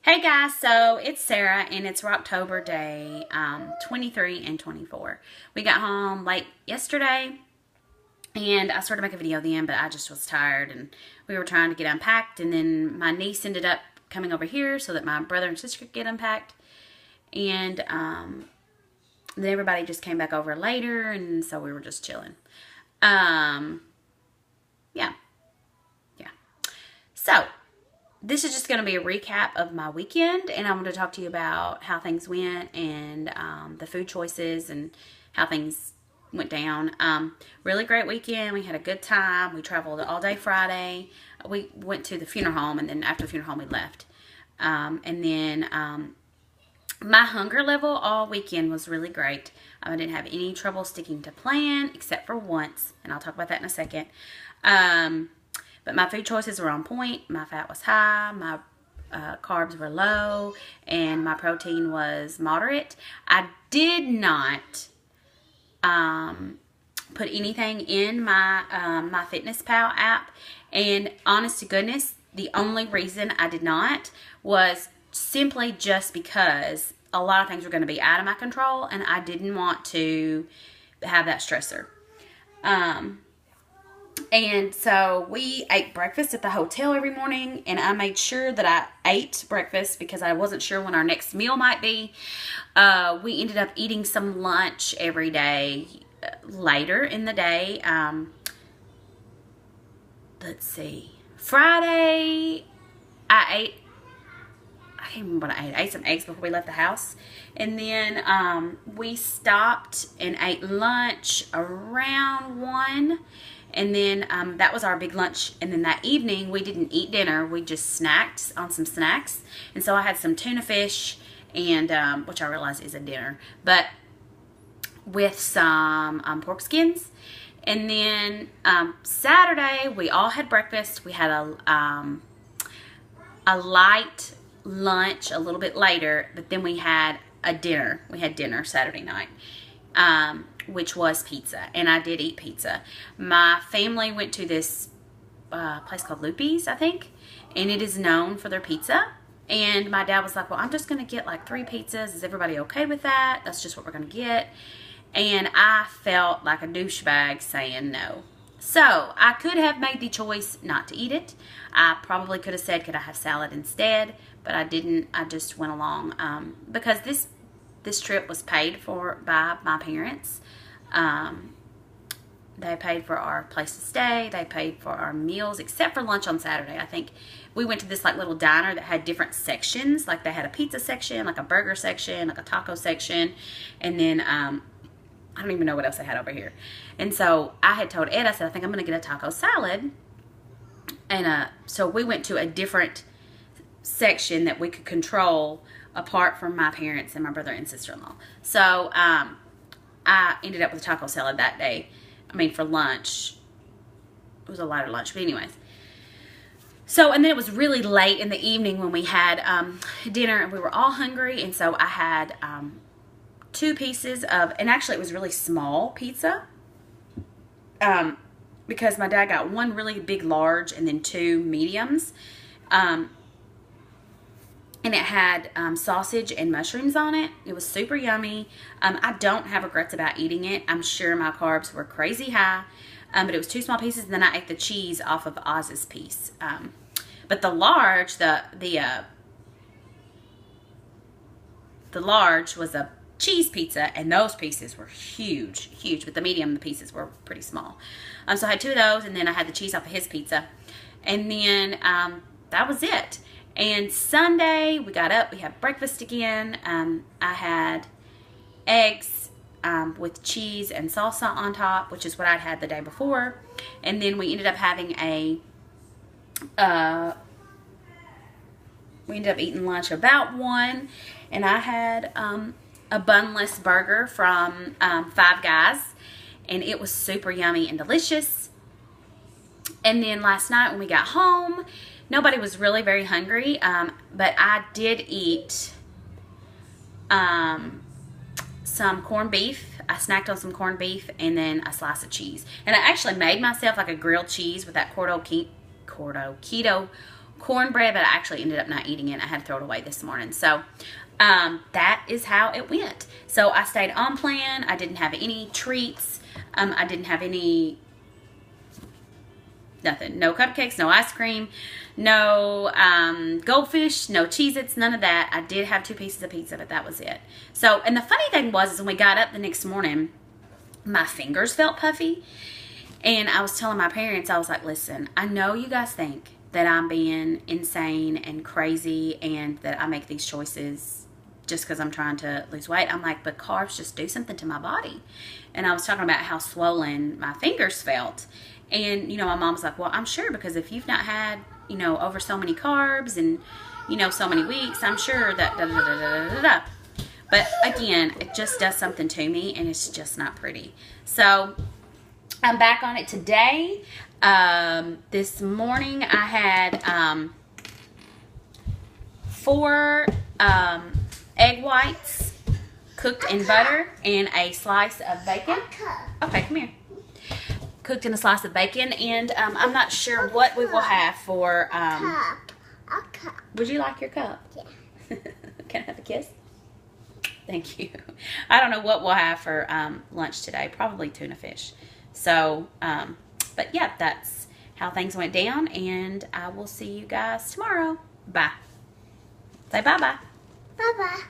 Hey guys, so it's Sarah and it's Rocktober day 23 and 24. We got home late yesterday and I started to make a video then, but I just was tired and we were trying to get unpacked, and then my niece ended up coming over here so that my brother and sister could get unpacked, and then everybody just came back over later, and so we were just chilling. Um, yeah, yeah. So this is just going to be a recap of my weekend, and I want to talk to you about how things went and the food choices and how things went down. Really great weekend. We had a good time. We traveled all day Friday. We went to the funeral home, and then after the funeral home we left. And then my hunger level all weekend was really great. I didn't have any trouble sticking to plan except for once, and I'll talk about that in a second. But my food choices were on point. My fat was high, my carbs were low, and my protein was moderate. I did not put anything in my my FitnessPal app, and honest to goodness, the only reason I did not was simply just because a lot of things were going to be out of my control, and I didn't want to have that stressor. And so we ate breakfast at the hotel every morning, and I made sure that I ate breakfast because I wasn't sure when our next meal might be. We ended up eating some lunch every day later in the day. Let's see. Friday, I can't remember what I ate. I ate some eggs before we left the house. And then we stopped and ate lunch around 1. And then that was our big lunch. And then that evening, we didn't eat dinner. We just snacked on some snacks. And so I had some tuna fish, and which I realize is a dinner, but with some pork skins. And then Saturday, we all had breakfast. We had a light lunch a little bit later, but then we had a dinner. We had dinner Saturday night. Which was pizza, and I did eat pizza. My family went to this place called Lupi's, I think, and it is known for their pizza. And my dad was like, well, I'm just going to get like 3 pizzas. Is everybody okay with that? That's just what we're going to get. And I felt like a douchebag saying no. So I could have made the choice not to eat it. I probably could have said, could I have salad instead? But I didn't. I just went along because this trip was paid for by my parents. They paid for our place to stay. They paid for our meals, except for lunch on Saturday. I think we went to this like little diner that had different sections. Like they had a pizza section, like a burger section, like a taco section. And then I don't even know what else they had over here. And so I had told Ed, I said, I think I'm going to get a taco salad. And so we went to a different section that we could control apart from my parents and my brother and sister-in-law. So I ended up with a taco salad that day. I mean, for lunch. It was a lighter lunch, but anyways. So, and then it was really late in the evening when we had dinner, and we were all hungry, and so I had 2 pieces of, and actually it was really small pizza, because my dad got 1 really big large and then 2 mediums. And it had sausage and mushrooms on it. It was super yummy. I don't have regrets about eating it. I'm sure my carbs were crazy high. But it was 2 small pieces, and then I ate the cheese off of Oz's piece. But the large, the large was a cheese pizza, and those pieces were huge, huge. But the medium, the pieces were pretty small. So I had 2 of those, and then I had the cheese off of his pizza. And then that was it. And Sunday, we got up, we had breakfast again. I had eggs with cheese and salsa on top, which is what I'd had the day before. And then we ended up having we ended up eating lunch about 1. And I had a bunless burger from Five Guys. And it was super yummy and delicious. And then last night when we got home, nobody was really very hungry, but I did eat some corned beef. I snacked on some corned beef and then a slice of cheese. And I actually made myself like a grilled cheese with that keto cornbread, but I actually ended up not eating it. I had to throw it away this morning. So that is how it went. So I stayed on plan. I didn't have any treats. I didn't have any, nothing. No cupcakes, no ice cream, no goldfish, no Cheez-Its, none of that. I did have 2 pieces of pizza, but that was it. So, and the funny thing was, is when we got up the next morning, my fingers felt puffy. And I was telling my parents, I was like, listen, I know you guys think that I'm being insane and crazy and that I make these choices just because I'm trying to lose weight. I'm like, but carbs just do something to my body. And I was talking about how swollen my fingers felt. And, you know, my mom's like, well, I'm sure, because if you've not had, you know, over so many carbs and, you know, so many weeks, I'm sure that da da da da da da. But again, it just does something to me, and it's just not pretty. So I'm back on it today. This morning I had 4 egg whites cooked in butter and a slice of bacon. Okay, come here. Cooked in a slice of bacon, and I'm not sure what we will have for. Would you like your cup? Yeah. Can I have a kiss? Thank you. I don't know what we'll have for lunch today. Probably tuna fish. So, but yeah, that's how things went down, and I will see you guys tomorrow. Bye. Say bye-bye. Bye-bye.